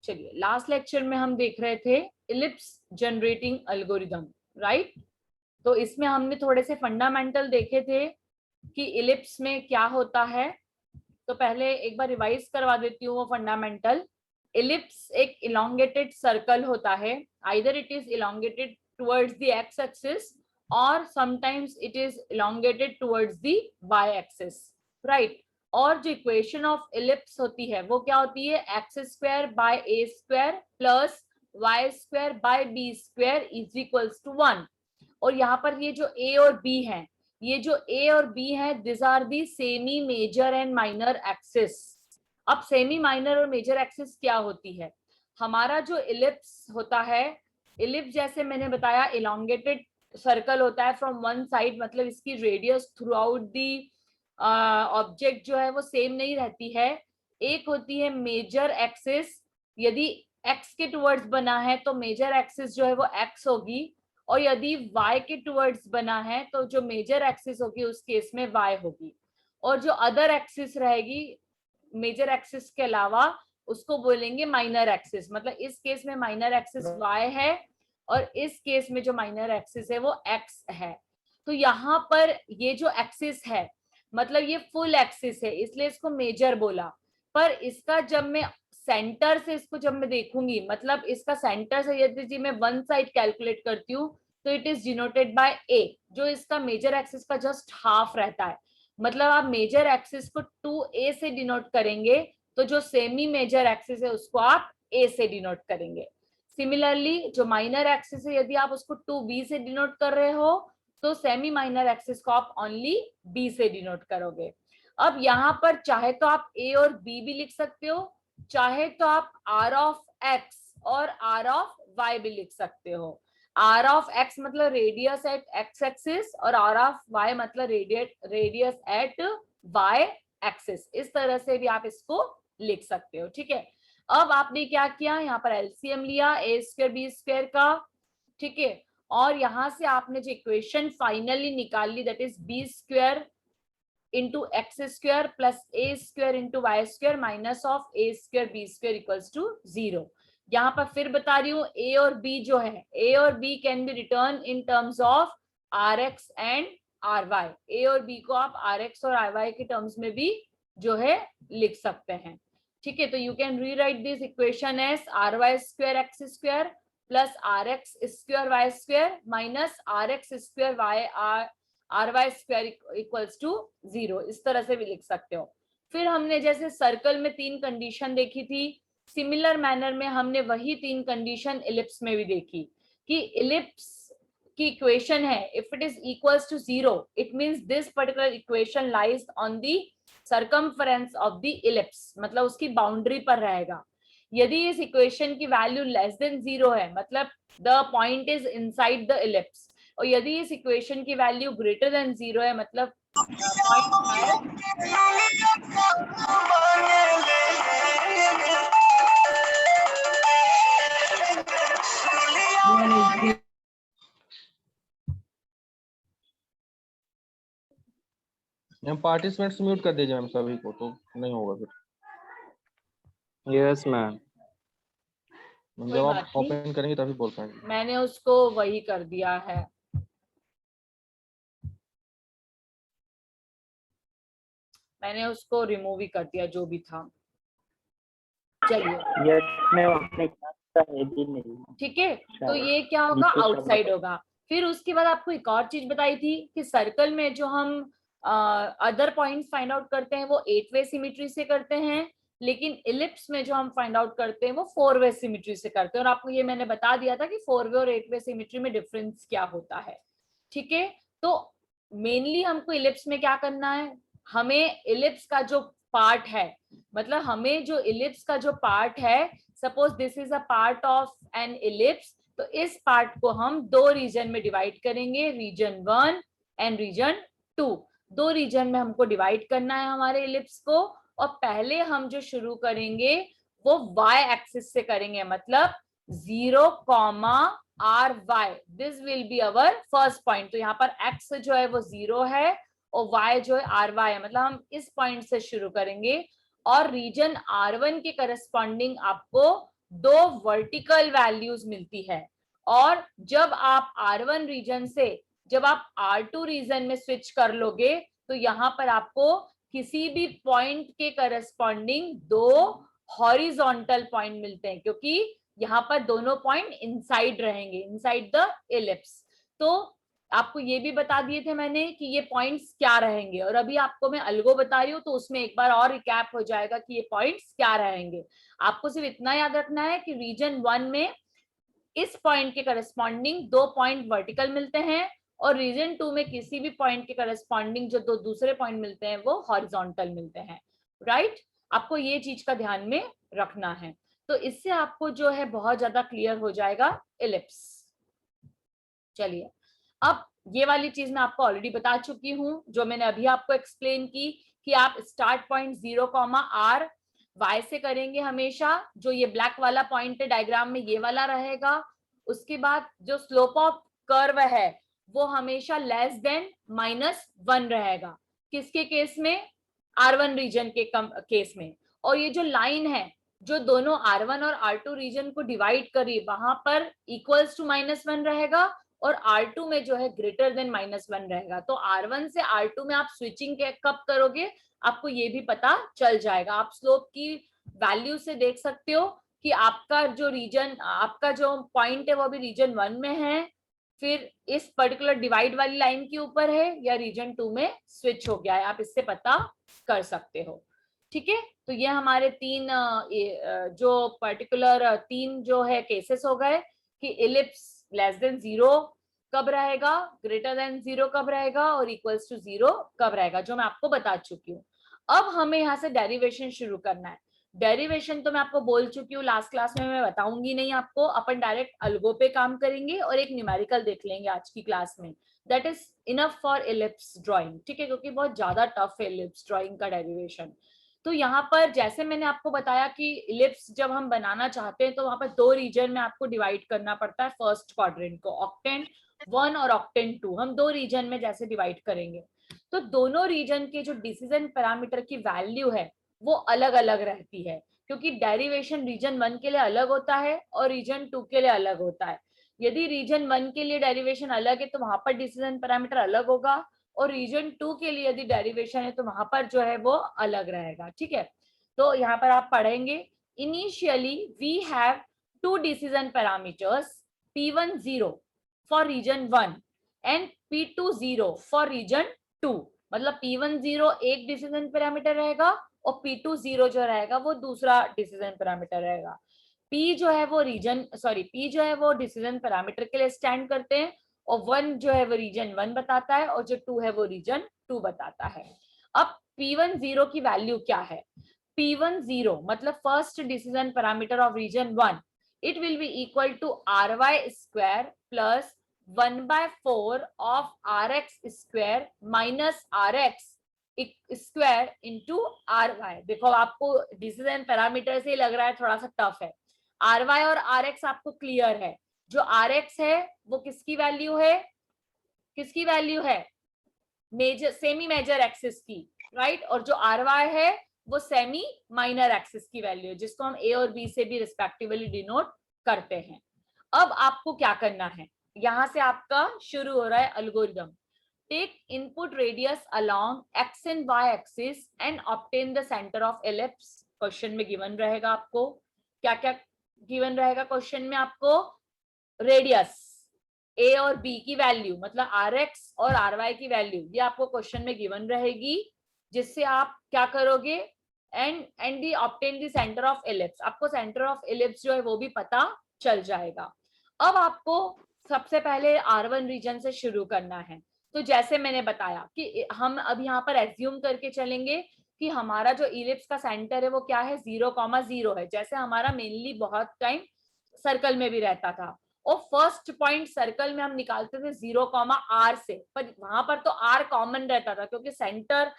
चलिए last lecture में हम देख रहे थे इलिप्स जनरेटिंग एल्गोरिदम, राइट। तो इसमें हमने थोड़े से फंडामेंटल देखे थे कि इलिप्स में क्या होता है। तो पहले एक बार रिवाइज करवा देती हूँ वो फंडामेंटल। इलिप्स एक इलोंगेटेड सर्कल होता है, either it is elongated towards the X axis और sometimes it is elongated towards the Y axis, right. और जो इक्वेशन ऑफ इलिप्स होती है वो क्या होती है, x square by a square plus y square by b square is equals to 1। और यहाँ पर ये जो ए और बी है, ये जो ए और बी है, this are the semi major and minor axis. अब सेमी माइनर और मेजर एक्सिस क्या होती है, हमारा जो इलिप्स होता है, इलिप्स जैसे मैंने बताया इलोंगेटेड सर्कल होता है फ्रॉम वन साइड, मतलब इसकी radius through out the object जो है वो सेम नहीं रहती है। एक होती है मेजर एक्सिस, यदि एक्स के टुवर्ड्स बना है तो मेजर एक्सिस जो है वो एक्स होगी, और यदि y के टुवर्ड्स बना है तो जो मेजर एक्सिस होगी उस केस में y होगी, और जो अदर एक्सिस रहेगी मेजर एक्सिस के अलावा उसको बोलेंगे माइनर एक्सिस। मतलब इस केस में माइनर एक्सिस y है और इस केस में जो माइनर एक्सिस है वो x है। तो यहाँ पर ये जो एक्सिस है मतलब ये फुल एक्सिस है, इसलिए इसको मेजर बोला। पर इसका जब मैं सेंटर से इसको जब मैं देखूंगी, मतलब इसका सेंटर से यदि मैं वन साइड कैलकुलेट करती हूँ तो इट इज डिनोटेड बाय ए, जो इसका मेजर एक्सिस का जस्ट हाफ रहता है। मतलब आप मेजर एक्सिस को 2a से डिनोट करेंगे तो जो सेमी मेजर एक्सिस है उसको आप a से डिनोट करेंगे। सिमिलरली जो माइनर एक्सिस है यदि आप उसको 2b से डिनोट कर रहे हो तो सेमी माइनर एक्सिस को आप ओनली b से डिनोट करोगे। अब यहाँ पर चाहे तो आप a और b भी लिख सकते हो, चाहे तो आप r ऑफ x और r ऑफ y भी लिख सकते हो। r ऑफ x मतलब रेडियस एट x एक्सिस और r ऑफ y मतलब रेडियस एट y एक्सिस। इस तरह से भी आप इसको लिख सकते हो, ठीक है। अब आपने क्या किया, यहाँ पर एलसीएम लिया a स्क्वायर b स्क्वायर का, ठीक है। और यहाँ से आपने जो इक्वेशन फाइनली निकाल ली that is b square into X square plus A square into Y square minus of A square B square equals to 0। यहाँ पर फिर बता रही हूँ ए और बी जो है, ए और B can be written in terms of R X and R Y. A और बी को आप आर एक्स और आर वाई के टर्म्स में भी जो है लिख सकते हैं, ठीक है। तो you can rewrite this equation as r y square x square plus r x square y square minus r x square y r y square equals to 0। इस तरह से भी लिख सकते हो। फिर हमने जैसे सर्कल में 3 कंडीशन देखी थी, सिमिलर मैनर में हमने वही 3 कंडीशन इलिप्स में भी देखी कि इलिप्स की इक्वेशन है if it is equals to 0 it means this particular equation lies on the circumference of the ellipse, मतलब उसकी बाउंड्री पर रहेगा। यदि इस इक्वेशन की वैल्यू लेस देन 0 है मतलब the point is inside the ellipse, और यदि इस इक्वेशन की वैल्यू ग्रेटर देन 0 है मतलब पार्टिसिपेंट्स म्यूट कर दीजिए मैम सभी को, तो नहीं होगा फिर। Yes ma'am. जब आप ओपन करेंगे तभी बोल पाएंगे। मैंने उसको वही कर दिया है। मैंने उसको रिमूव ही कर दिया जो भी था। चलिए ठीक है, तो ये क्या होगा, आउटसाइड होगा। फिर उसके बाद आपको एक और चीज बताई थी कि सर्कल में जो हम अदर पॉइंट्स फाइंड आउट करते हैं वो 8 वे सिमेट्री से करते हैं, लेकिन इलिप्स में जो हम फाइंड आउट करते हैं वो 4 वे सिमेट्री से करते हैं। और आपको ये मैंने बता दिया था कि 4 वे और 8 वे सिमेट्री में डिफरेंस क्या होता है, ठीक है। तो मेनली हमको इलिप्स में क्या करना है, हमें इलिप्स का जो पार्ट है, मतलब हमें जो इलिप्स का जो पार्ट है, suppose this is a part of N ellipse, तो इस पार्ट को हम 2 रीजन में डिवाइड करेंगे, रीजन 1 एंड रीजन 2। 2 रीजन में हमको डिवाइड करना है हमारे इलिप्स को। और पहले हम जो शुरू करेंगे वो y एक्सिस से करेंगे, मतलब 0, ry, this will be our first point. तो यहाँ पर x जो है वो 0 है और y जो है ry है, मतलब हम इस पॉइंट से शुरू करेंगे। और रीजन R1 के करस्पॉन्डिंग आपको दो वर्टिकल वैल्यूज मिलती है। और जब आप R1 रीजन से जब आप R2 रीजन में स्विच कर लोगे तो यहाँ पर आपको किसी भी पॉइंट के करस्पॉन्डिंग दो हॉरिजॉन्टल पॉइंट मिलते हैं, क्योंकि यहाँ पर दोनों पॉइंट इनसाइड रहेंगे, इनसाइड द इलिप्स। तो आपको ये भी बता दिए थे मैंने कि ये पॉइंट्स क्या रहेंगे, और अभी आपको मैं अलगो बता रही हूँ तो उसमें एक बार और रिकैप हो जाएगा कि ये पॉइंट्स क्या रहेंगे। आपको सिर्फ इतना याद रखना है कि रीजन 1 में इस पॉइंट के करस्पॉन्डिंग दो पॉइंट वर्टिकल मिलते हैं, और रीजन 2 में किसी भी पॉइंट के करस्पॉन्डिंग जो दो दूसरे पॉइंट मिलते हैं वो हॉरिजॉन्टल मिलते हैं, राइट। आपको ये चीज का ध्यान में रखना है, तो इससे आपको जो है बहुत ज्यादा क्लियर हो जाएगा इलिप्स। चलिए, अब ये वाली चीज मैं आपको ऑलरेडी बता चुकी हूँ, जो मैंने अभी आपको एक्सप्लेन की कि आप स्टार्ट पॉइंट 0,r y से करेंगे हमेशा। जो ये ब्लैक वाला पॉइंट है डायग्राम में ये वाला रहेगा। उसके बाद जो स्लोप ऑफ कर्व है वो हमेशा लेस देन -1 रहेगा। किसके केस में? R1 रीजन के केस में। और ये जो लाइन है जो दोनों R1 और R2 रीजन को डिवाइड करी वहां पर इक्वल्स टू -1 रहेगा, और R2 में जो है ग्रेटर देन -1 रहेगा। तो R1 से R2 में आप स्विचिंग कब करोगे आपको ये भी पता चल जाएगा। आप स्लोप की वैल्यू से देख सकते हो कि आपका जो रीजन, आपका जो पॉइंट है वो भी रीजन 1 में है, फिर इस पर्टिकुलर डिवाइड वाली लाइन के ऊपर है, या रीजन 2 में स्विच हो गया है, आप इससे पता कर सकते हो। ठीक है, तो ये हमारे तीन जो पर्टिकुलर तीन जो है केसेस हो गए कि इलिप्स लेस देन 0 कब रहेगा, ग्रेटर देन 0 कब रहेगा, और इक्वल्स टू 0 कब रहेगा, जो मैं आपको बता चुकी हूँ। अब हमें यहाँ से डेरिवेशन शुरू करना है। डेरिवेशन तो मैं आपको बोल चुकी हूँ लास्ट क्लास में, मैं बताऊंगी नहीं आपको, अपन डायरेक्ट अलगो पे काम करेंगे और एक न्यूमेरिकल देख लेंगे आज की क्लास में। That is enough for ellipse drawing, ठीक है, क्योंकि बहुत ज्यादा टफ है इलिप्स ड्राइंग का डेरिवेशन। तो यहाँ पर जैसे मैंने आपको बताया कि इलिप्स जब हम बनाना चाहते हैं तो वहां पर दो रीजन में आपको डिवाइड करना पड़ता है। फर्स्ट क्वाड्रेंट को ऑक्टेंट 1 और ऑक्टेंट 2, हम दो रीजन में जैसे डिवाइड करेंगे तो दोनों रीजन के जो डिसीजन पैरामीटर की वैल्यू है वो अलग अलग रहती है, क्योंकि डेरिवेशन रीजन 1 के लिए अलग होता है और रीजन 2 के लिए अलग होता है। यदि रीजन 1 के लिए डेरिवेशन अलग है तो वहां पर डिसीजन पैरामीटर अलग होगा, और रीजन 2 के लिए यदि डेरिवेशन है तो वहां पर जो है वो अलग रहेगा। ठीक है, तो यहाँ पर आप पढ़ेंगे initially we have to decision parameters P10 for region 1 and P20 for region 2। मतलब P10 एक डिसीजन पैरामीटर रहेगा और P20 जो रहेगा वो दूसरा डिसीजन पैरामीटर रहेगा। P जो है वो P जो है वो डिसीजन पैरामीटर के लिए स्टैंड करते हैं, और 1 जो है वो रीजन 1 बताता है, और जो 2 है वो रीजन 2 बताता है। अब P10 की वैल्यू क्या है? P10 मतलब first decision parameter of region 1, it will be equal to ry square plus 1/4 of rx square minus rx square into ry। देखो आपको डिसीजन पैरामीटर से लग रहा है थोड़ा सा टफ है, ry और rx आपको क्लियर है। जो rx है वो किसकी वैल्यू है? किसकी वैल्यू है? मेजर सेमी मेजर एक्सिस की, राइट। और जो ry है वो सेमी माइनर एक्सिस की वैल्यू है, जिसको हम a और b से भी रिस्पेक्टिवली डिनोट करते हैं। अब आपको क्या करना है, यहां से आपका शुरू हो रहा है algorithm. Take input radius along x and y axis and obtain the centre of ellipse. Question में गिवन रहेगा आपको क्या क्या गिवन रहेगा क्वेश्चन में, आपको रेडियस a और b की वैल्यू मतलब rx और ry की वैल्यू ये आपको क्वेश्चन में गिवन रहेगी, जिससे आप क्या करोगे and the obtain the centre of ellipse. आपको सेंटर ऑफ एलिप्स जो है वो भी पता चल जाएगा। अब आपको सबसे पहले R1 रीजन से शुरू करना है। तो जैसे मैंने बताया कि हम अब यहाँ पर एज्यूम करके चलेंगे कि हमारा जो इलिप्स का सेंटर है वो क्या है, 0,0 है, जैसे हमारा मेनली बहुत टाइम सर्कल में भी रहता था। और फर्स्ट पॉइंट सर्कल में हम निकालते थे 0,r से, पर वहां पर तो r कॉमन रहता था क्योंकि सेंटर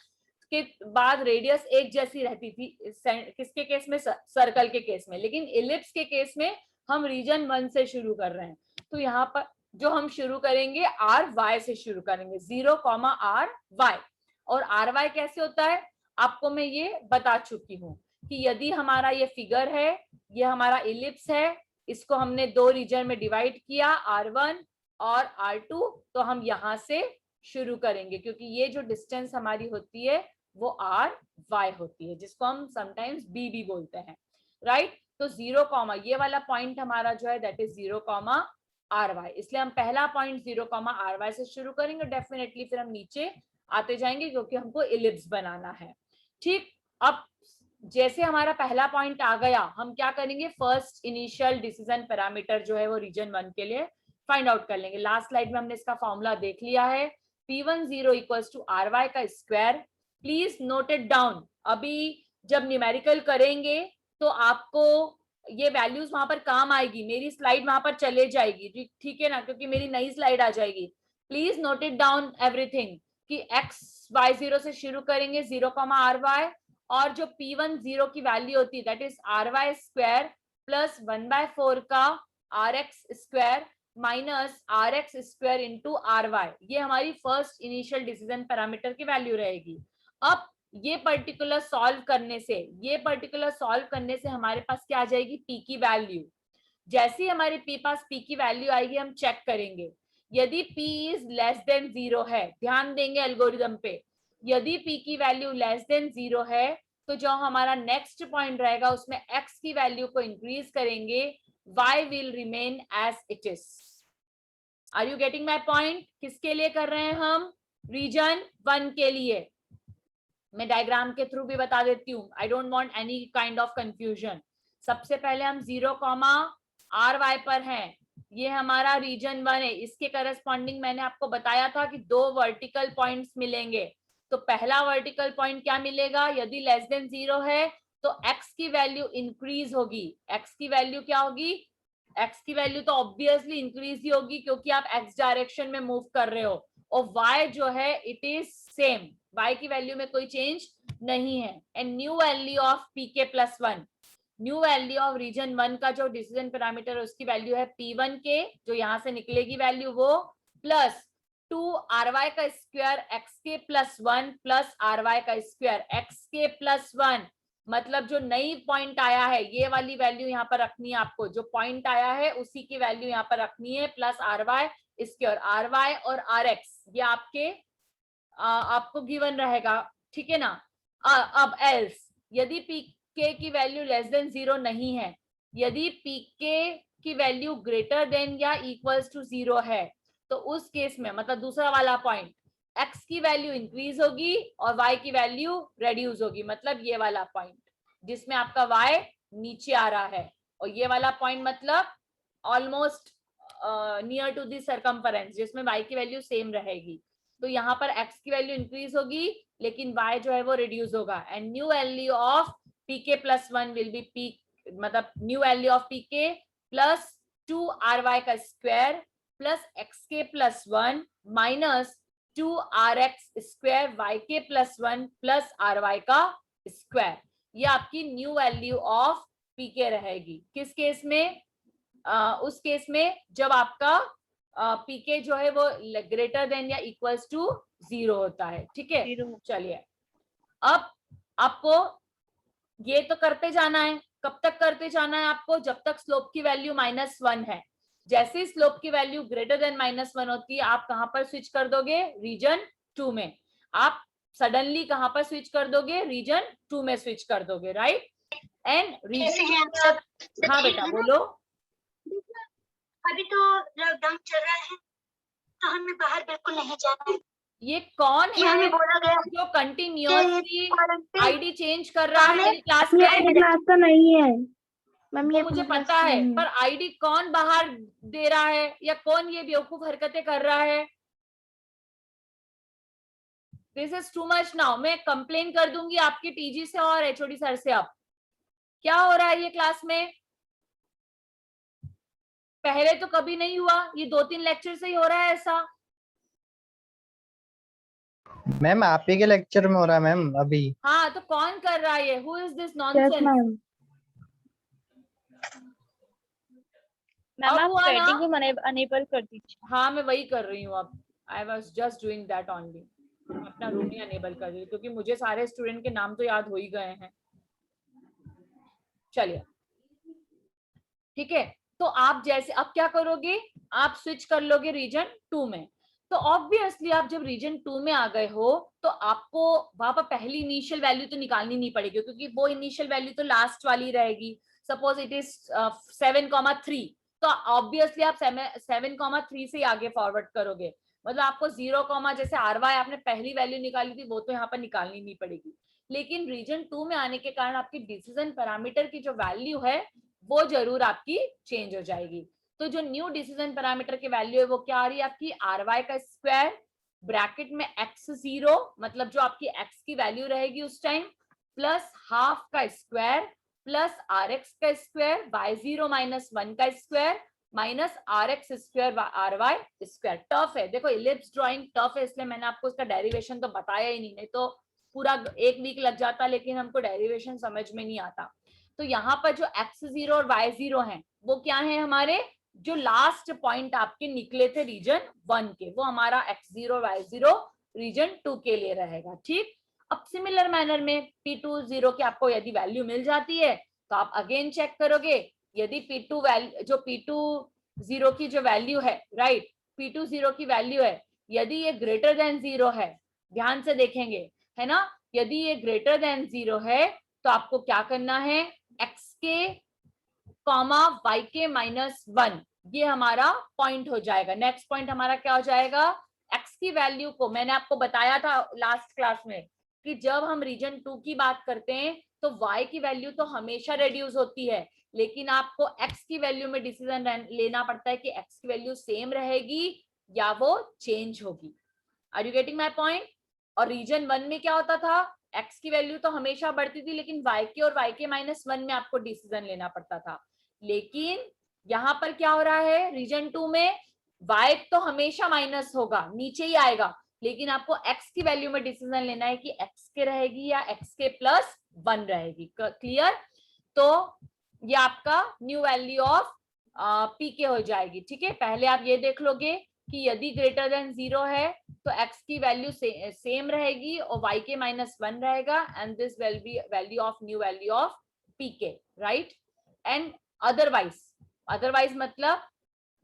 के बाद रेडियस एक जैसी रहती थी। किसके केस में? सर्कल के केस में। लेकिन इलिप्स के केस में हम रीजन 1 से शुरू कर रहे हैं, तो यहाँ पर जो हम शुरू करेंगे ry से शुरू करेंगे, 0,ry। और ry कैसे होता है आपको मैं ये बता चुकी हूँ कि यदि हमारा ये फिगर है, ये हमारा इलिप्स है, इसको हमने दो रीजन में डिवाइड किया R1 और R2, तो हम यहाँ से शुरू करेंगे क्योंकि ये जो डिस्टेंस हमारी होती है वो RY होती है, जिसको हम समटाइम्स B भी बोलते हैं, राइट। तो 0 कॉमा ये वाला पॉइंट हमारा जो है दैट इज 0 कॉमा RY, इसलिए हम पहला पॉइंट 0 कॉमा RY से शुरू करेंगे डेफिनेटली, फिर हम नीचे आते जाएंगे क्योंकि हमको इलिप्स बनाना है, ठीक। अब जैसे हमारा पहला पॉइंट आ गया, हम क्या करेंगे, फर्स्ट इनिशियल डिसीजन पैरामीटर जो है वो रीजन 1 के लिए फाइंड आउट कर लेंगे। लास्ट स्लाइड में हमने इसका फॉर्मूला देख लिया है, P10 इक्वल्स टू RY का square. Please note it down, अभी जब न्यूमेरिकल करेंगे तो आपको ये वैल्यूज वहां पर काम आएगी, मेरी स्लाइड वहां पर चले जाएगी, ठीक है ना, क्योंकि मेरी नई स्लाइड आ जाएगी। Please note it down everything कि XY0 से शुरू करेंगे 0 कॉमा RY, और जो P10 की वैल्यू होती है that is RY square plus 1/4 का RX square minus RX square into RY, ये हमारी फर्स्ट इनिशियल डिसीजन पैरामीटर की वैल्यू रहेगी। अब ये पर्टिकुलर सॉल्व करने से हमारे पास क्या आ जाएगी, P की वैल्यू। जैसे ही हमारे पास P की वैल्यू आएगी हम चेक करेंगे, यदि P इज लेस देन 0 है, ध्यान देंगे एल्गोरिदम पे, यदि P की वैल्यू लेस देन 0 है तो जो हमारा नेक्स्ट पॉइंट रहेगा उसमें X की वैल्यू को इंक्रीज करेंगे, Y will remain as it is. Are you getting my point? किसके लिए कर रहे हैं हम, रीजन 1 के लिए। मैं डायग्राम के थ्रू भी बता देती हूँ, I don't want any kind of confusion. सबसे पहले हम 0 कॉमा RY पर हैं, ये हमारा रीजन 1 है, इसके करस्पॉन्डिंग मैंने आपको बताया था कि दो वर्टिकल पॉइंट्स मिलेंगे। तो पहला वर्टिकल पॉइंट क्या मिलेगा, यदि लेस देन 0 है तो X की वैल्यू इंक्रीज होगी। X की वैल्यू क्या होगी, X की वैल्यू तो ऑब्वियसली इंक्रीज ही होगी क्योंकि आप X डायरेक्शन में मूव कर रहे हो, और Y जो है इट इज सेम, Y की वैल्यू में कोई चेंज नहीं है। And new value of PK plus 1, new value of region 1 का जो डिसीजन पैरामीटर है उसकी वैल्यू है P1 के, जो यहां से निकलेगी वैल्यू वो, प्लस 2RY का square XK plus 1 plus RY का स्क्वायर XK प्लस 1, मतलब जो नई पॉइंट आया है ये वाली वैल्यू यहाँ पर रखनी है आपको, जो पॉइंट आया है उसी की वैल्यू यहाँ पर रखनी है, प्लस RY स्क्वायर, RY और RX ये आपको गिवन रहेगा, ठीक है ना। अब एल्स यदि PK की वैल्यू लेस देन 0 नहीं है, यदि PK की वैल्यू ग्रेटर देन या इक्वल्स टू 0 है, तो उस केस में मतलब दूसरा वाला पॉइंट, X की वैल्यू इंक्रीज होगी और Y की वैल्यू रेड्यूस होगी, मतलब ये वाला पॉइंट जिसमें आपका Y नीचे आ रहा है, और ये वाला पॉइंट मतलब almost near to the circumference जिसमें Y की वैल्यू सेम रहेगी। तो यहाँ पर X की वैल्यू इंक्रीज होगी लेकिन Y जो है वो रिड्यूस होगा, and new value of PK plus 1 will be P, मतलब new value of PK plus 2RY का square plus XK plus 1 minus 2RX square YK plus 1 plus RY का स्क्वायर, ये आपकी न्यू वैल्यू ऑफ PK रहेगी। किस case में, उस case में जब आपका PK जो है वो ग्रेटर देन या इक्वल्स टू 0 होता है, ठीक है। चलिए अब आपको ये तो करते जाना है, कब तक करते जाना है आपको, जब तक स्लोप की वैल्यू -1 है। जैसे स्लोप की वैल्यू ग्रेटर देन -1 होती है, आप कहां पर स्विच कर दोगे, रीजन 2 में। आप सडनली कहां पर स्विच कर दोगे, रीजन 2 में स्विच कर दोगे, राइट। एंड रीजन, हाँ बेटा बोलो। अभी तो लॉकडाउन चल रहा है तो हमें बाहर बिल्कुल नहीं जाना है। ये कौन है हमें बोला गया जो कंटिन्यूअसली आईडी चेंज कर रहा है मेरी क्लास ये में, क्लास का नहीं है मैम, वो ये मुझे अपनी पता क्लास है, नहीं पर आईडी कौन बाहर दे रहा है या कौन ये बेवकूफ हरकतें कर रहा है, this is too much now. मैं कंप्लेन कर दूंगी आपकी टीजी से और एचओडी सर से। अब क्या हो रहा है ये क्लास में, पहले तो कभी नहीं हुआ, ये 2-3 लेक्चर से ही हो रहा है ऐसा। मैम आप ही के लेक्चर में हो रहा है मैम अभी। हाँ तो कौन कर रहा है, who is this yes nonsense. Ma'am. Ma'am आप हुआ ना? चैटिंग को अनेबल कर दीजिए। हाँ मैं वही कर रही हूँ अब, I was just doing that only. अपना रूम ही अनेबल कर रही हूँ क्योंकि मुझे सारे स्टूडेंट के नाम तो याद हो ही गए हैं। चलिए ठीक है, तो आप जैसे अब क्या करोगे, आप स्विच कर लोगे रीजन 2 में। तो ऑब्वियसली आप जब रीजन 2 में आ गए हो तो आपको वहां पर पहली इनिशियल वैल्यू तो निकालनी नहीं पड़ेगी, क्योंकि वो इनिशियल वैल्यू तो लास्ट वाली रहेगी। सपोज इट इज 7,3, तो ऑब्वियसली आप 7,3 से आगे फॉरवर्ड करोगे। मतलब आपको 0, जैसे आरवाई आपने पहली वैल्यू निकाली थी वो तो यहाँ पर निकालनी नहीं पड़ेगी। लेकिन रीजन 2 में आने के कारण आपकी डिसीजन पैरामीटर की जो वैल्यू है वो जरूर आपकी चेंज हो जाएगी। तो जो न्यू डिसीजन पैरामीटर की वैल्यू है वो क्या आ रही है आपकी, आरवाई का स्क्वायर ब्रैकेट में x0, मतलब जो आपकी x की वैल्यू रहेगी उस टाइम, प्लस हाफ का स्क्वायर प्लस rx का स्क्वायर, y0 माइनस 1 का square minus rx square ry square. Tough है, देखो इलिप्स ड्राइंग टफ है, इसलिए मैंने आपको इसका डेरिवेशन तो बताया ही नहीं तो पूरा 1 वीक लग जाता, लेकिन हमको डेरिवेशन समझ में नहीं आता। तो यहाँ पर जो x0 और y0 हैं वो क्या है, हमारे जो लास्ट पॉइंट आपके निकले थे रीजन 1 के, वो हमारा x0 y0 रीजन 2 के लिए रहेगा। ठीक, अब सिमिलर मैनर में p20 की आपको यदि वैल्यू मिल जाती है तो आप अगेन चेक करोगे, यदि p2 वैल्यू जो p20 की जो वैल्यू है, राइट, p20 की वैल्यू है, यदि ये ग्रेटर देन 0 है, ध्यान से देखेंगे है ना, यदि ये ग्रेटर देन 0 है तो आपको क्या करना है, xk कॉमा yk माइनस 1, ये हमारा पॉइंट हो जाएगा। नेक्स्ट पॉइंट हमारा क्या हो जाएगा, x की वैल्यू को मैंने आपको बताया था लास्ट क्लास में कि जब हम रीजन 2 की बात करते हैं तो y की वैल्यू तो हमेशा रिड्यूस होती है, लेकिन आपको x की वैल्यू में डिसीजन लेना पड़ता है कि x की वैल्यू सेम रहेगी या वो चेंज होगी। Are you getting my point? और रीजन 1 में क्या होता था, x की वैल्यू तो हमेशा बढ़ती थी, लेकिन yk और yk माइनस 1 में आपको डिसीजन लेना पड़ता था। लेकिन यहाँ पर क्या हो रहा है, रीजन 2 में y तो हमेशा माइनस होगा, नीचे ही आएगा, लेकिन आपको x की वैल्यू में डिसीजन लेना है कि x के रहेगी या x के प्लस 1 रहेगी। क्लियर? तो ये आपका न्यू वैल्यू ऑफ पी हो जाएगी। ठीक है, पहले आप ये देख लोगे कि यदि ग्रेटर देन 0 है तो x की वैल्यू सेम रहेगी और yk माइनस 1 रहेगा, and this will be value of new value of pk, right. And otherwise मतलब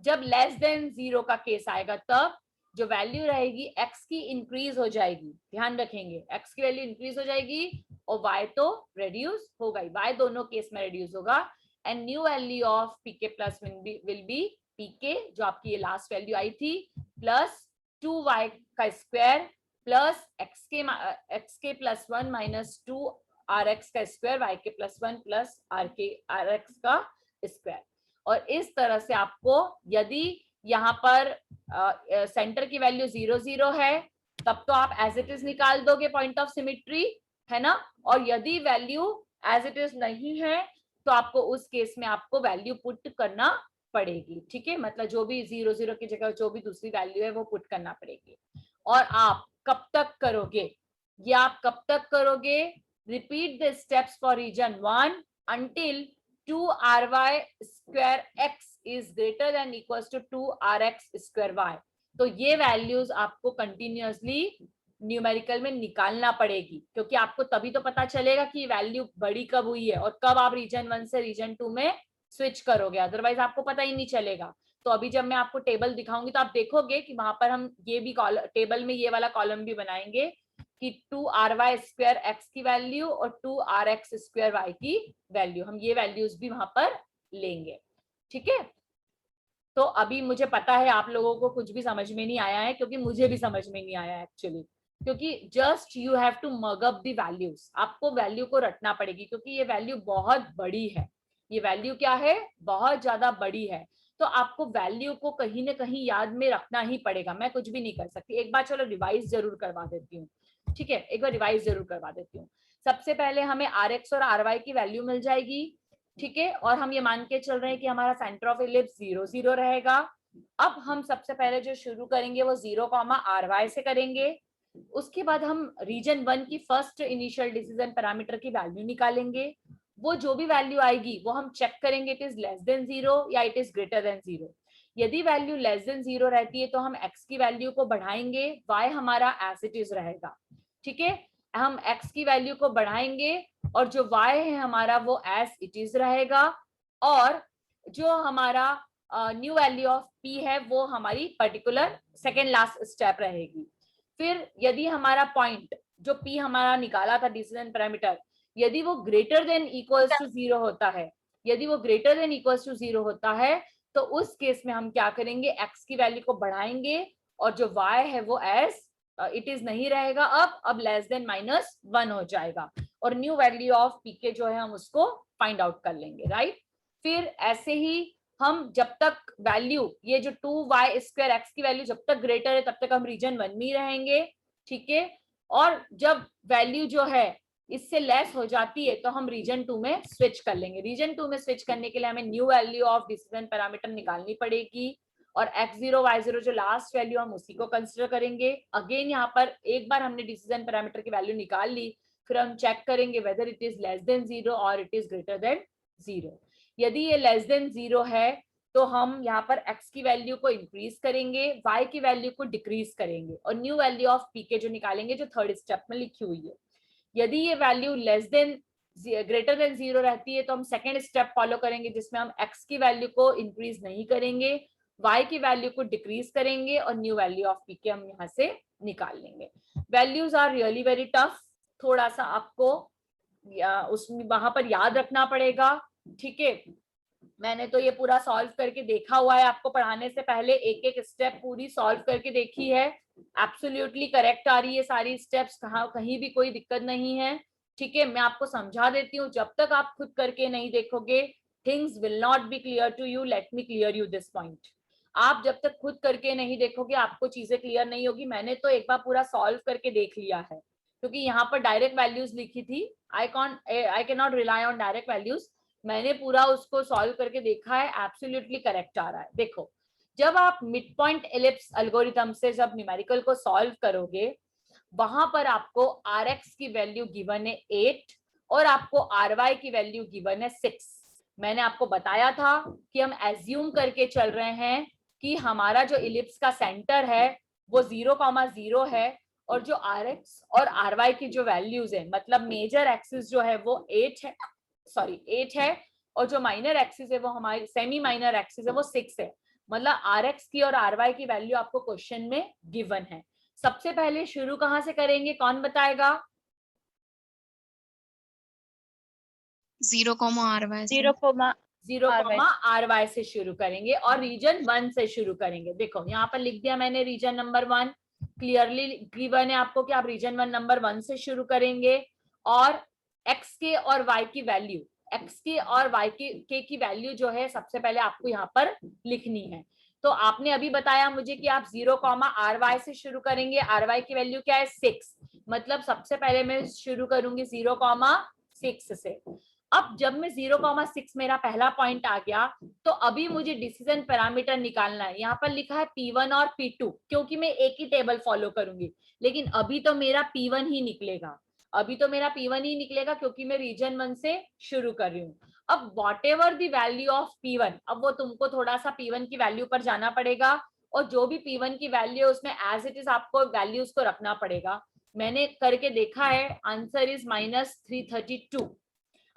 जब लेस देन 0 का केस आएगा तब जो वैल्यू रहेगी x की इंक्रीज हो जाएगी, ध्यान रखेंगे, x की वैल्यू इंक्रीज हो जाएगी और y तो रिड्यूस होगा ही, y दोनों केस में रिड्यूस होगा, and new value of pk plus will be pk, जो आपकी ये लास्ट वैल्यू आई थी, प्लस 2y का square plus xk plus 1 minus 2 rx का square, yk plus 1 plus rx का स्क्वायर। और इस तरह से आपको यदि यहाँ पर सेंटर की वैल्यू 0 0 है तब तो आप एज इट इज निकाल दोगे पॉइंट ऑफ सिमेट्री, है ना, और यदि वैल्यू एज इट इज नहीं है तो आपको उस केस में आपको वैल्यू पुट करना पड़ेगी। ठीक है, मतलब जो भी 0 0 की जगह जो भी दूसरी वैल्यू है वो पुट करना पड़ेगी। और आप कब तक करोगे, ये आप कब तक करोगे, repeat the steps for region 1 until 2ry square x is greater than equals to 2rx square y। तो ये वैल्यूज आपको कंटिन्यूअसली न्यूमेरिकल में निकालना पड़ेगी, क्योंकि आपको तभी तो पता चलेगा कि वैल्यू बड़ी कब हुई है और कब आप रीजन 1 से रीजन 2 में स्विच करोगे, अदरवाइज आपको पता ही नहीं चलेगा। तो अभी जब मैं आपको टेबल दिखाऊंगी तो आप देखोगे कि वहां पर हम ये भी टेबल में ये वाला कॉलम भी बनाएंगे कि 2ry स्क्वायर x की वैल्यू और 2rx स्क्वायर y की वैल्यू, हम ये वैल्यूज भी वहां पर लेंगे। ठीक है, तो अभी मुझे पता है आप लोगों को कुछ भी समझ में नहीं आया है, क्योंकि मुझे भी समझ में नहीं आया एक्चुअली, क्योंकि just you have to mug up the values, आपको वैल्यू को रटना पड़ेगी, क्योंकि ये वैल्यू बहुत बड़ी है, ये वैल्यू क्या है, बहुत ज्यादा बड़ी है, तो आपको वैल्यू को कहीं ना कहीं याद में रखना ही पड़ेगा। मैं कुछ भी नहीं कर सकती, एक बार चलो रिवाइज जरूर करवा देती हूँ। ठीक है, एक बार रिवाइज जरूर करवा देती हूँ। सबसे पहले हमें rx और ry की वैल्यू मिल जाएगी, ठीक है, और हम ये मान के चल रहे हैं कि हमारा सेंटर ऑफ इलिप्स 0 0 रहेगा। अब हम सबसे पहले जो शुरू करेंगे वो 0, ry से करेंगे, उसके बाद हम रीजन 1 की फर्स्ट इनिशियल डिसीजन पैरामीटर की वैल्यू निकालेंगे, वो जो भी वैल्यू आएगी वो हम चेक करेंगे इट इज लेस देन 0 या इट इज ग्रेटर देन 0। यदि वैल्यू लेस देन 0 रहती है तो हम x की वैल्यू को बढ़ाएंगे, y हमारा एज इट इज रहेगा। ठीक है, हम x की वैल्यू को बढ़ाएंगे और जो y है हमारा वो एज इट इज रहेगा, और जो हमारा न्यू वैल्यू ऑफ p है वो हमारी पर्टिकुलर सेकेंड लास्ट स्टेप रहेगी। फिर यदि हमारा पॉइंट जो p हमारा निकाला था डिसीजन पैरामीटर, यदि वो ग्रेटर देन इक्वल्स टू 0 होता है, यदि वो ग्रेटर देन इक्वल्स टू 0 होता है तो उस केस में हम क्या करेंगे, x की वैल्यू को बढ़ाएंगे और जो y है वो एज इट इज नहीं रहेगा, अब लेस देन -1 हो जाएगा और न्यू वैल्यू ऑफ पीके जो है हम उसको फाइंड आउट कर लेंगे, राइट। फिर ऐसे ही हम जब तक वैल्यू ये जो 2y स्क्वायर x की वैल्यू जब तक ग्रेटर है तब तक हम रीजन 1 में रहेंगे, ठीक है। और जब वैल्यू जो है इससे लेस हो जाती है तो हम रीजन 2 में स्विच कर लेंगे। रीजन 2 में स्विच करने के लिए हमें new value of decision parameter निकालनी पड़ेगी और x0 y0 जो लास्ट वैल्यू हम उसी को कंसीडर करेंगे। अगेन यहाँ पर एक बार हमने डिसीजन पैरामीटर की वैल्यू निकाल ली, फिर हम चेक करेंगे whether it is less than 0 और इट इज ग्रेटर देन 0। यदि ये लेस देन 0 है तो हम यहाँ पर x की वैल्यू को इंक्रीज करेंगे, y की वैल्यू को डिक्रीज करेंगे और न्यू वैल्यू ऑफ pk जो निकालेंगे जो थर्ड स्टेप में लिखी हुई है। यदि ये value less than greater than 0 रहती है तो हम सेकेंड स्टेप फॉलो करेंगे जिसमें हम x की वैल्यू को इंक्रीज नहीं करेंगे, y की वैल्यू को डिक्रीज करेंगे और न्यू वैल्यू ऑफ pk हम यहाँ से निकाल लेंगे। Values are really very tough, थोड़ा सा आपको उसमें वहां पर याद रखना पड़ेगा, ठीक है। मैंने तो ये पूरा सॉल्व करके देखा हुआ है, आपको पढ़ाने से पहले एक एक स्टेप पूरी सॉल्व करके देखी है, एब्सोल्युटली करेक्ट आ रही है सारी स्टेप्स, कहीं भी कोई दिक्कत नहीं है, ठीक है। मैं आपको समझा देती हूँ, जब तक आप खुद करके नहीं देखोगे things will not be clear to you. Let me clear you this point. आप जब तक खुद करके नहीं देखोगे आपको चीजें क्लियर नहीं होगी। मैंने तो एक बार पूरा सॉल्व करके देख लिया है क्योंकि यहाँ पर डायरेक्ट वैल्यूज लिखी थी, I can not rely on direct values. मैंने पूरा उसको सॉल्व करके देखा है, एब्सोल्युटली करेक्ट आ रहा है। देखो, जब आप मिड पॉइंट एलिप्स एल्गोरिथम से जब न्यूमेरिकल को सॉल्व करोगे वहां पर आपको rx की वैल्यू गिवन है 8 और आपको ry की वैल्यू गिवन है 6। मैंने आपको बताया था कि हम एज्यूम करके चल रहे हैं कि हमारा जो इलिप्स का सेंटर है वो 0,0 है और जो rx और ry की जो वैल्यूज है, मतलब मेजर एक्सिस जो है वो 8 है और जो माइनर एक्सिस है वो हमारी सेमी माइनर एक्सिस है वो 6 है। मतलब rx की और ry की वैल्यू आपको क्वेश्चन में गिवन है। सबसे पहले शुरू कहां से करेंगे, कौन बताएगा? 0,ry से शुरू करेंगे और रीजन 1 से शुरू करेंगे। देखो यहाँ पर लिख दिया मैंने रीजन नंबर 1, क्लियरली गिवन है आपको कि आप रीजन 1 नंबर 1 से शुरू करेंगे और x के और y की वैल्यू, x के और y की वैल्यू जो है सबसे पहले आपको यहाँ पर लिखनी है। तो आपने अभी बताया मुझे कि आप 0,ry से शुरू करेंगे, ry की वैल्यू क्या है 6, मतलब सबसे पहले मैं शुरू करूंगी 0,6 से। अब जब मैं 0,6 मेरा पहला पॉइंट आ गया तो अभी मुझे डिसीजन पैरामीटर निकालना है। यहाँ पर लिखा है P1 और P2 क्योंकि मैं एक ही टेबल फॉलो करूंगी, लेकिन अभी तो मेरा P1 ही निकलेगा, अभी तो मेरा P1 ही निकलेगा क्योंकि मैं रीजन 1 से शुरू कर रही हूँ। अब what ever the value of P1, अब वो तुमको थोड़ा सा P1 की वैल्यू पर जाना पड़ेगा और जो भी P1 की वैल्यू है उसमें एज इट इज आपको वैल्यूज को रखना पड़ेगा। मैंने करके देखा है, आंसर इज -332।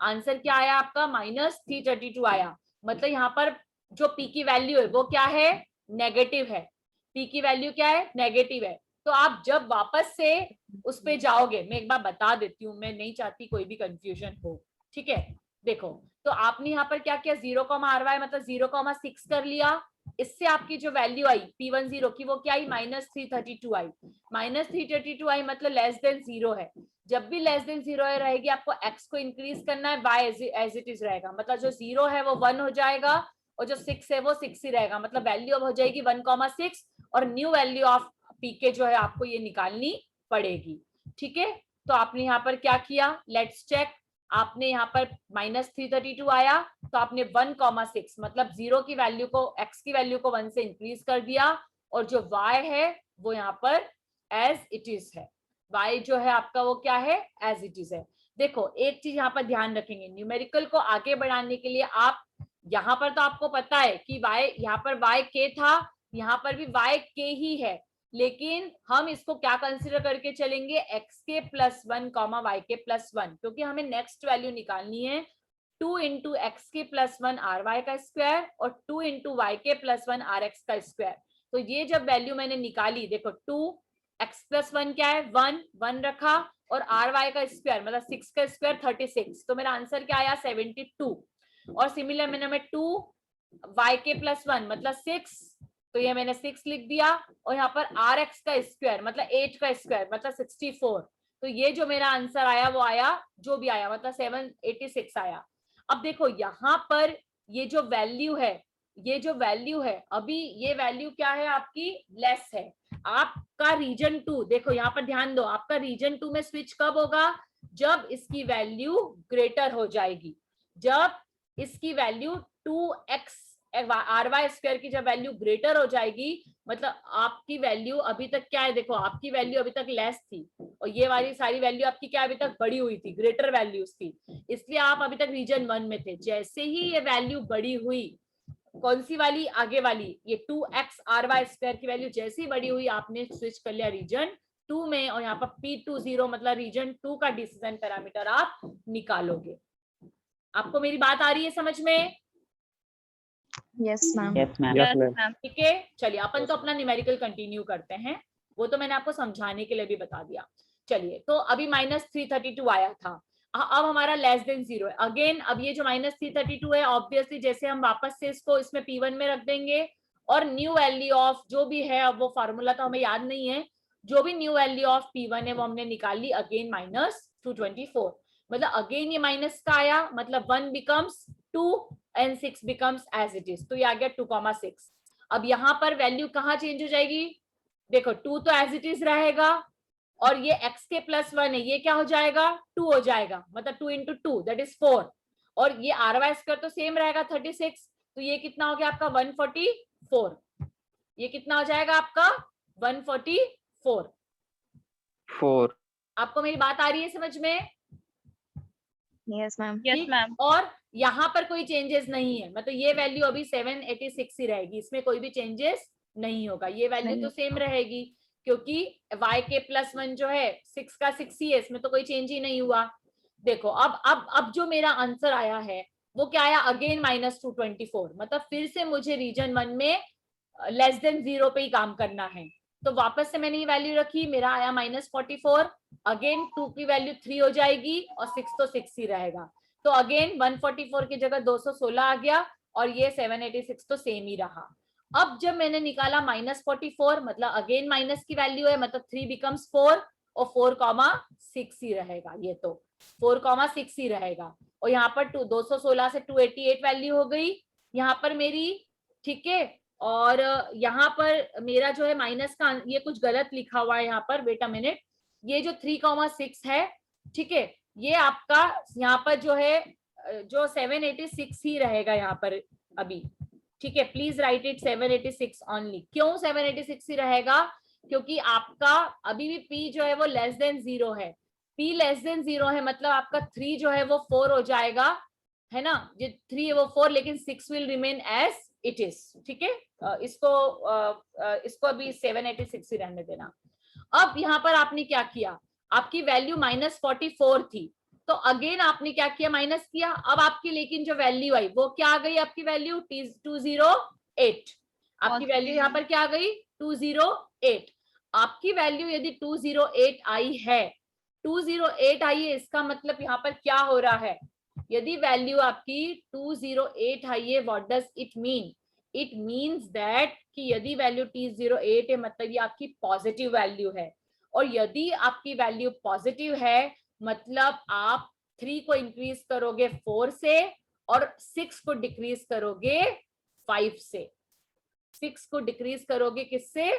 आंसर क्या आया आपका? -332 आया। मतलब यहाँ पर जो P की वैल्यू है वो क्या है? नेगेटिव है। P की वैल्यू क्या है? नेगेटिव है। तो आप जब वापस से उस पे जाओगे, मैं एक बार बता देती हूँ, मैं नहीं चाहती कोई भी कंफ्यूजन हो, ठीक है। देखो, तो आपने यहाँ पर क्या किया, 0,ry मतलब 0,6 कर लिया, इससे आपकी जो वैल्यू आई P10 की वो क्या आई? -332 आई। -332 आई मतलब लेस देन 0 है। जब भी लेस देन 0 रहेगी आपको x को इंक्रीज करना है, y एज इट इज रहेगा, मतलब जो 0 है वो 1 हो जाएगा और जो 6 है वो 6 ही रहेगा, मतलब वैल्यू अब हो जाएगी 1,6 और न्यू वैल्यू ऑफ pk जो है आपको ये निकालनी पड़ेगी, ठीक है। तो आपने यहाँ पर क्या किया, लेट्स चेक। आपने यहाँ पर -332 आया तो आपने 1,6 मतलब 0 की वैल्यू को, x की वैल्यू को 1 से इंक्रीज कर दिया और जो y है वो यहाँ पर एज इट इज है। y जो है आपका वो क्या है? एज इट इज है। देखो एक चीज यहाँ पर ध्यान रखेंगे, न्यूमेरिकल को आगे बढ़ाने के लिए आप यहाँ पर तो आपको पता है कि y यहाँ पर y k था, यहाँ पर भी y k ही है, लेकिन हम इसको क्या कंसिडर करके चलेंगे, एक्स के प्लस 1 कॉमा वाई के प्लस 1, क्योंकि हमें नेक्स्ट वैल्यू निकालनी है 2 इंटू एक्स के प्लस 1 आर वाई का स्क्वायर और 2 इंटू वाई के प्लस 1 आर एक्स का स्क्वायर। तो ये जब वैल्यू मैंने निकाली, देखो 2 एक्स प्लस 1 क्या है 1 1 रखा और आर वाई का स्क्वायर मतलब 6 का स्क्वायर 36, तो मेरा आंसर क्या आया 72। और सिमिलर मैंने 2 वाई के प्लस 1 मतलब 6, तो ये मैंने 6 लिख दिया और यहाँ पर आर एक्स का स्क्वायर मतलब 8 का स्क्वायर मतलब 64। तो ये जो मेरा आंसर आया वो आया जो भी आया मतलब 786 आया। अब देखो यहाँ पर ये जो वैल्यू है, ये जो वैल्यू है अभी ये वैल्यू क्या है आपकी लेस है। आपका रीजन 2 देखो यहाँ पर ध्यान दो, आपका रीजन 2 में स्विच कब होगा, जब इसकी वैल्यू ग्रेटर हो जाएगी, जब इसकी value 2x are y square की जब वैल्यू ग्रेटर हो जाएगी, मतलब आपकी वैल्यू अभी तक क्या है, देखो आपकी वैल्यू अभी तक लेस थी और ये वाली सारी वैल्यू आपकी क्या अभी तक बड़ी हुई थी, ग्रेटर वैल्यूज थी, इसलिए आप अभी तक रीजन 1 में थे। जैसे ही ये वैल्यू बड़ी हुई, कौन सी वाली, आगे वाली, ये 2x आर वाई स्क्वायर की वैल्यू जैसी ही बड़ी हुई आपने स्विच कर लिया रीजन 2 में, और यहाँ पर P20 मतलब रीजन 2 का डिसीजन पैरामीटर आप निकालोगे। आपको मेरी बात आ रही है समझ में? Yes ma'am. Yes ma'am. ठीक है, चलिए अपन तो अपना न्यूमेरिकल कंटिन्यू करते हैं, वो तो मैंने आपको समझाने के लिए भी बता दिया। चलिए, तो अभी -332 आया था, अब हमारा लेस देन 0 है। अगेन अब ये जो -332 है ऑब्वियसली जैसे हम वापस से इसको इसमें P1 में रख देंगे और न्यू वैल्यू ऑफ जो भी है, अब वो फार्मूला तो हमें याद नहीं है, जो भी न्यू वैल्यू ऑफ P1 है वो हमने निकाल ली, अगेन -224, मतलब अगेन ये माइनस का आया, मतलब 1 becomes 2 and 6 becomes as it is, तो ये आ गया 2,6। अब यहाँ पर वैल्यू कहाँ चेंज हो जाएगी, देखो 2 तो as it is रहेगा और ये x के प्लस 1 है, ये क्या हो जाएगा 2 हो जाएगा, मतलब 2 into 2 that is 4, और ये आर वाई स्क्वायर तो सेम रहेगा 36, तो ये कितना हो गया आपका 144, ये कितना हो जाएगा आपका 144। आपको मेरी बात आ रही है समझ में? Yes ma'am. Yes ma'am. और यहाँ पर कोई चेंजेस नहीं है, मतलब ये वैल्यू अभी 786 ही रहेगी, इसमें कोई भी चेंजेस नहीं होगा, ये वैल्यू तो सेम रहेगी क्योंकि y के प्लस 1 जो है 6 का 6 ही है, इसमें तो कोई चेंज ही नहीं हुआ। देखो अब जो मेरा आंसर आया है वो क्या आया, अगेन -224, मतलब फिर से मुझे रीजन 1 में लेस देन 0 पे ही काम करना है, तो वापस से मैंने ये वैल्यू रखी, मेरा आया -44, अगेन 2 की वैल्यू 3 हो जाएगी और 6 तो 6 ही रहेगा, तो अगेन 144 की जगह 216 आ गया और ये 786 तो सेम ही रहा। अब जब मैंने निकाला -44 मतलब अगेन माइनस की वैल्यू है, मतलब 3 बिकम्स 4 और 4,6 ही रहेगा, ये तो 4,6 ही रहेगा, और यहाँ पर 216 से 288 वैल्यू हो गई यहाँ पर मेरी, ठीक है। और यहाँ पर मेरा जो है माइनस का ये कुछ गलत लिखा हुआ है यहाँ पर, वेट अ मिनट, ये जो 3,6 है, ठीक है, ये आपका यहाँ पर जो है जो 786 ही रहेगा यहाँ पर अभी, ठीक है, प्लीज राइट इट 786 ओनली। क्यों 786 ही रहेगा, क्योंकि आपका अभी भी P जो है वो लेस देन 0 है, P लेस देन 0 है, मतलब आपका 3 जो है वो 4 हो जाएगा, है ना, जो 3 है वो 4, लेकिन 6 will remain as it is, ठीक है। इसको अभी 786 ही रहने देना। अब यहाँ पर आपने क्या किया, आपकी वैल्यू -44 थी, तो अगेन आपने क्या किया, माइनस किया, अब आपकी लेकिन जो वैल्यू आई वो क्या आ गई, आपकी वैल्यू 208, आपकी वैल्यू यहाँ पर क्या आ गई 208। आपकी वैल्यू यदि 208 आई है, 208 आई है, इसका मतलब यहाँ पर क्या हो रहा है, यदि वैल्यू आपकी 208 आई है, what does it mean, it means that कि यदि वैल्यू 208 है मतलब ये आपकी पॉजिटिव वैल्यू है, और यदि आपकी वैल्यू पॉजिटिव है मतलब आप 3 को इंक्रीज करोगे 4 से और 6 को डिक्रीज करोगे 5 से, 6 को डिक्रीज करोगे किससे,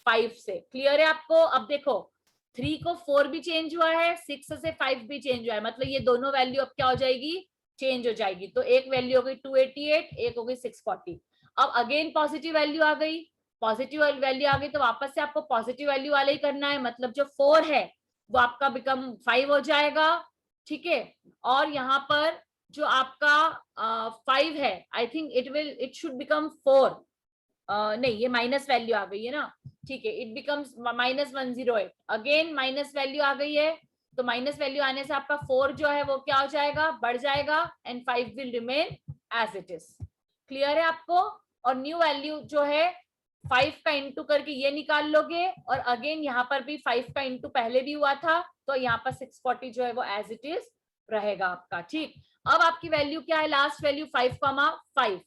5 से। क्लियर है आपको? अब देखो 3 को 4 भी चेंज हुआ है, 6 से 5 भी चेंज हुआ है, मतलब ये दोनों वैल्यू अब क्या हो जाएगी, चेंज हो जाएगी, तो एक वैल्यू हो गई 288, एक हो गई 640। अब अगेन पॉजिटिव वैल्यू आ गई, पॉजिटिव वैल्यू आ गई तो वापस से आपको पॉजिटिव वैल्यू वाला ही करना है, मतलब जो 4 है वो आपका बिकम 5 हो जाएगा, ठीक है। और यहाँ पर जो आपका 5 है, I think it should become 4, नहीं, ये माइनस वैल्यू आ गई है ना, ठीक है, it becomes -108, again minus value आ गई है, तो माइनस वैल्यू आने से आपका 4 जो है वो क्या हो जाएगा, बढ़ जाएगा, and 5 will remain as it is. Clear है आपको? और न्यू वैल्यू जो है 5 का इंटू करके ये निकाल लोगे, और अगेन यहाँ पर भी 5 का इंटू पहले भी हुआ था, तो यहाँ पर 640 जो है वो एज इट इज रहेगा आपका। ठीक, अब आपकी वैल्यू क्या है, लास्ट वैल्यू 5,5,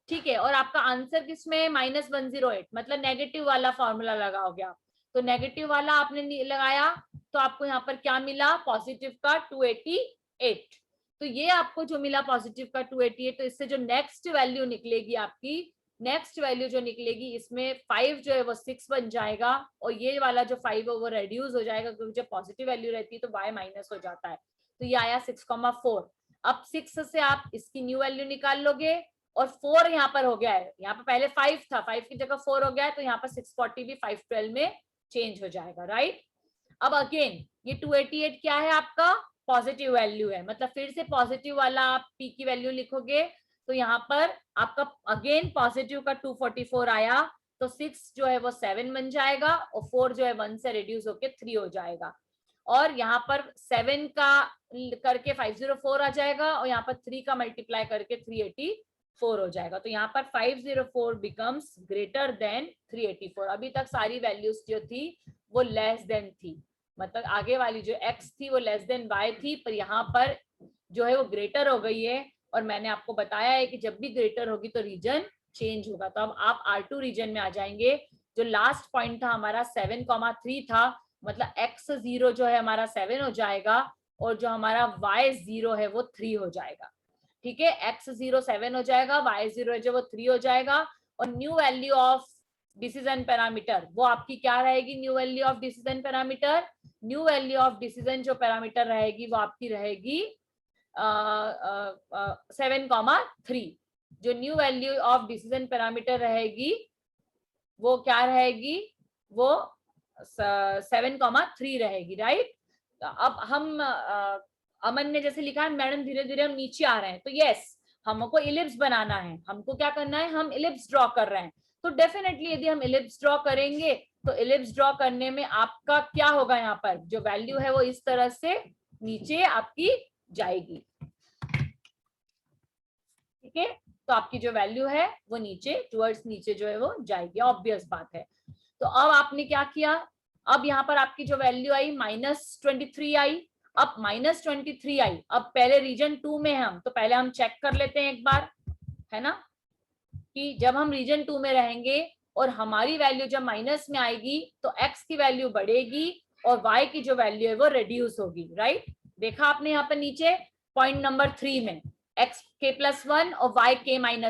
ठीक है, और आपका आंसर किसमें, -108, मतलब नेगेटिव वाला फॉर्मूला लगाओगे आप, तो नेगेटिव वाला आपने लगाया तो आपको यहाँ पर क्या मिला, पॉजिटिव का 288, तो ये आपको जो मिला पॉजिटिव का 288, तो इससे जो नेक्स्ट वैल्यू निकलेगी आपकी, नेक्स्ट वैल्यू जो निकलेगी, इसमें 5 जो है वो 6 बन जाएगा, और ये वाला जो 5 है वो रेड्यूस हो जाएगा, क्योंकि जब पॉजिटिव वैल्यू रहती है तो y माइनस हो जाता है, तो ये आया 6,4। अब 6 से आप इसकी न्यू वैल्यू निकाल लोगे, और 4 यहाँ पर हो गया है, यहाँ पर पहले 5 था, 5 की जगह 4 हो गया है, तो यहाँ पर 640 भी 512 में चेंज हो जाएगा, राइट। अब अगेन ये 288 क्या है, आपका पॉजिटिव वैल्यू है, मतलब फिर से पॉजिटिव वाला आप p की वैल्यू लिखोगे, तो यहाँ पर आपका अगेन पॉजिटिव का 244 आया, तो 6 जो है वो 7 बन जाएगा, और 4 जो है 1 से रिड्यूस होके 3 हो जाएगा, और यहाँ पर 7 का करके 504 आ जाएगा, और यहाँ पर 3 का मल्टीप्लाई करके 384 हो जाएगा, तो यहाँ पर 504 बिकम्स ग्रेटर देन 384। अभी तक सारी वैल्यूज जो थी वो लेस देन थी, मतलब आगे वाली जो x थी वो लेस देन y थी, पर यहाँ पर जो है वो ग्रेटर हो गई है, और मैंने आपको बताया है कि जब भी ग्रेटर होगी तो रीजन चेंज होगा। तो अब आप R2 रीजन में आ जाएंगे, जो लास्ट पॉइंट था हमारा 7,3 था, मतलब x0 जो है हमारा 7 हो जाएगा, और जो हमारा y0 है वो 3 हो जाएगा, ठीक है, x0 7 हो जाएगा, y0 जो वो 3 हो जाएगा, और new value of decision parameter वो आपकी क्या रहेगी, new value of decision parameter, new value of decision जो पैरामीटर रहेगी वो आपकी रहेगी 7,3, जो new value of decision parameter रहेगी वो क्या रहेगी, वो 7,3 रहेगी, राइट। अब हम अमन ने जैसे लिखा है, मैडम धीरे धीरे हम नीचे आ रहे हैं, तो यस हमको इलिप्स बनाना है, हमको क्या करना है, हम इलिप्स ड्रॉ कर रहे हैं, तो डेफिनेटली यदि हम इलिप्स ड्रॉ करेंगे तो इलिप्स ड्रॉ करने में आपका क्या होगा, यहाँ पर जो वैल्यू है वो इस तरह से नीचे आपकी जाएगी, ठीक है, तो आपकी जो वैल्यू है वो नीचे टुवर्ड्स नीचे जो है वो जाएगी, ऑब्वियस बात है। तो अब आपने क्या किया, अब यहाँ पर आपकी जो वैल्यू आई -23 आई, अब -23 आई, अब पहले रीजन 2 में हम, तो पहले हम चेक कर लेते हैं एक बार, है ना, कि जब हम रीजन 2 में रहेंगे और हमारी वैल्यू जब माइनस में आएगी तो x की वैल्यू बढ़ेगी और y की जो वैल्यू है वो रिड्यूस होगी, राइट। देखा आपने यहाँ पर नीचे पॉइंट नंबर 3 में x k+1 और y k-1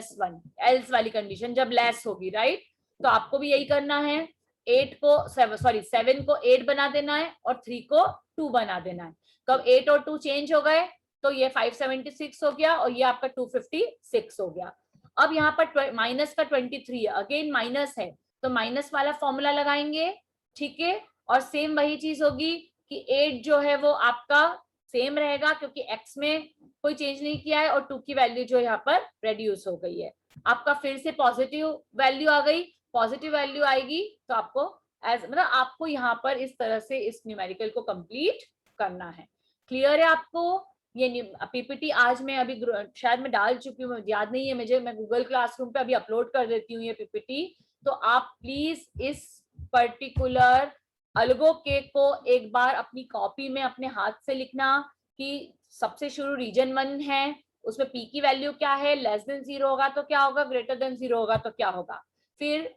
एल्स वाली कंडीशन जब लेस होगी, राइट। तो आपको भी यही करना है, 7 को 8 बना देना है और 3 को 2 बना देना है। कब 8 और 2 चेंज हो गए तो ये 576 हो गया और ये आपका 256 हो गया। अब यहाँ पर माइनस का 23 है, अगेन माइनस है तो माइनस वाला फॉर्मूला लगाएंगे, ठीक है, और सेम वही चीज होगी कि 8 जो है वो आपका सेम रहेगा क्योंकि x में कोई चेंज नहीं किया है और 2 की वैल्यू जो यहाँ पर रेड्यूस हो गई है। आपका फिर से पॉजिटिव वैल्यू आ गई, पॉजिटिव वैल्यू आएगी तो आपको मतलब आपको यहाँ पर इस तरह से इस न्यूमेरिकल को कंप्लीट करना है। क्लियर है आपको? ये पीपीटी आज मैं अभी शायद मैं डाल चुकी हूँ, याद नहीं है मुझे, मैं गूगल क्लासरूम पे अभी अपलोड कर देती हूँ ये पीपीटी। तो आप प्लीज इस पर्टिकुलर अलगो के को एक बार अपनी कॉपी में अपने हाथ से लिखना कि सबसे शुरू रीजन 1 है, उसमें p की वैल्यू क्या है, लेस देन 0 होगा तो क्या होगा, ग्रेटर देन 0 होगा तो क्या होगा, फिर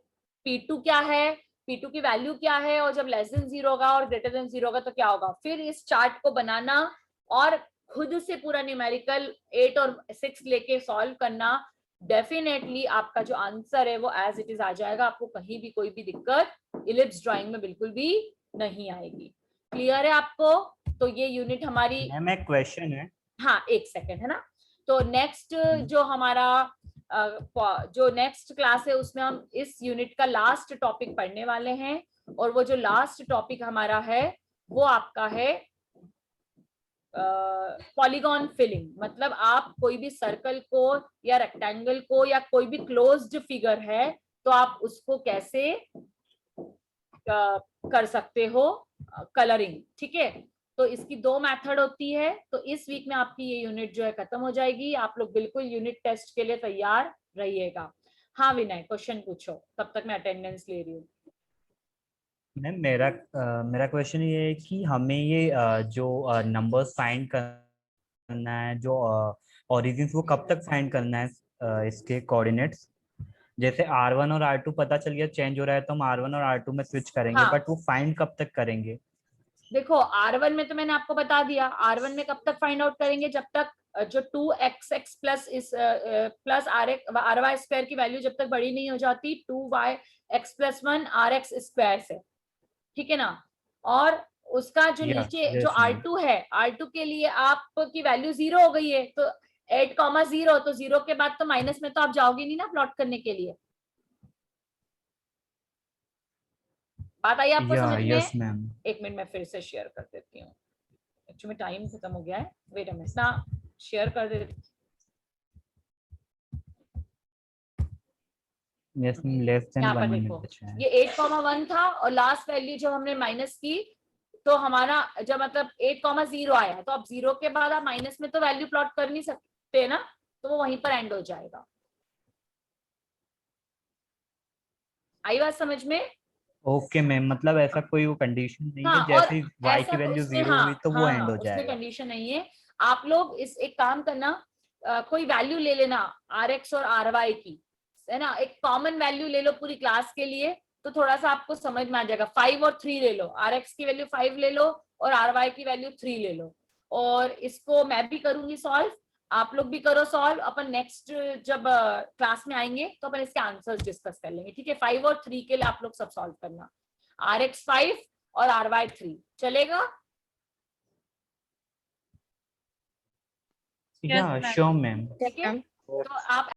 p2 क्या है, p2 की वैल्यू क्या है और जब लेस देन 0 होगा और ग्रेटर देन 0 होगा तो क्या होगा, फिर इस चार्ट को बनाना और खुद से पूरा न्यूमेरिकल 8 और 6 लेके सॉल्व करना। डेफिनेटली आपका जो आंसर है वो एज इट इज आ जाएगा, आपको कहीं भी कोई भी दिक्कत इलिप्स ड्राइंग में बिल्कुल भी नहीं आएगी। क्लियर है आपको? तो ये यूनिट हमारी मैम एक क्वेश्चन है। हाँ एक सेकेंड, है ना। तो नेक्स्ट जो हमारा जो नेक्स्ट क्लास है उसमें हम इस यूनिट का लास्ट टॉपिक पढ़ने वाले हैं और वो जो लास्ट टॉपिक हमारा है वो आपका है पॉलीगॉन फिलिंग। मतलब आप कोई भी सर्कल को या रेक्टेंगल को या कोई भी क्लोज्ड फिगर है तो आप उसको कैसे कर सकते हो कलरिंग, ठीक है। तो इसकी 2 मेथड होती है। तो इस वीक में आपकी ये यूनिट जो है खत्म हो जाएगी। आप लोग बिल्कुल यूनिट टेस्ट के लिए तैयार रहिएगा। हाँ विनय, क्वेश्चन पूछो, तब तक मैं अटेंडेंस ले रही हूँ। मैम मेरा क्वेश्चन ये है कि हमें ये जो नंबर्स फाइंड करना है, जो ओरिजिन वो कब तक फाइंड करना है, इसके कोऑर्डिनेट्स। जैसे R1 और R2 पता चल गया चेंज हो रहा है तो हम R1 और R2 में स्विच करेंगे, हाँ। बट वो फाइंड कब तक करेंगे? देखो R1 में तो मैंने आपको बता दिया, R1 में कब तक फाइंड आउट करेंगे, जब तक जो 2xx प्लस इस प्लस ry स्क्वायर की वैल्यू जब तक बड़ी नहीं हो जाती 2yx प्लस 1 rx स्क्वायर से, ठीक है ना। और उसका जो नीचे जो R2 है, R2 के लिए आपकी वैल्यू 0 हो गई है, तो 8,0, तो 0 के बाद तो माइनस में तो आप जाओगे नहीं ना प्लॉट करने के लिए। बात आई आपको समझ में? Yes ma'am. एक मिनट मैं फिर से शेयर कर देती हूँ, एक्चुअली टाइम खत्म हो गया है। वेट अ मिनट ना, शेयर कर देती हूँ। यस मैम, लेस देन यहाँ 1 पर मिनट देखो, बचा है। ये 8,1 था और लास्ट वैल्यू जब हमने माइनस की तो हमारा जब मतलब 8,0 आया, तो अब 0 के बाद आप माइनस में तो वैल्यू प्लॉट कर नहीं सकते ना, तो वो वहीं पर एंड हो जाएगा। आई बात समझ में? ओके मैम, मतलब ऐसा कोई वो कंडीशन नहीं हाँ, है, और जैसे y ऐसा की वैल्यू उसमें 0 हाँ हुई तो वो हाँ एंड हाँ हो उसमें जाएगा। कंडीशन नहीं है। आप लोग इस एक काम करना, कोई वैल्यू ले लेना rx और ry की, है ना, एक कॉमन वैल्यू ले लो पूरी क्लास के लिए, तो थोड़ा सा आपको समझ में आ जाएगा। 5 और 3 ले लो, rx की वैल्यू 5 ले लो और ry की वैल्यू 3 ले लो, और इसको मैं भी करूंगी सॉल्व, आप लोग भी करो सॉल्व। अपन नेक्स्ट जब क्लास में आएंगे तो अपन इसके आंसर्स डिस्कस कर लेंगे, ठीक है। 5 और 3 के लिए आप लोग सब सॉल्व करना, rx 5 और ry 3 चलेगा? या श्योर मैम। ठीक है, तो आप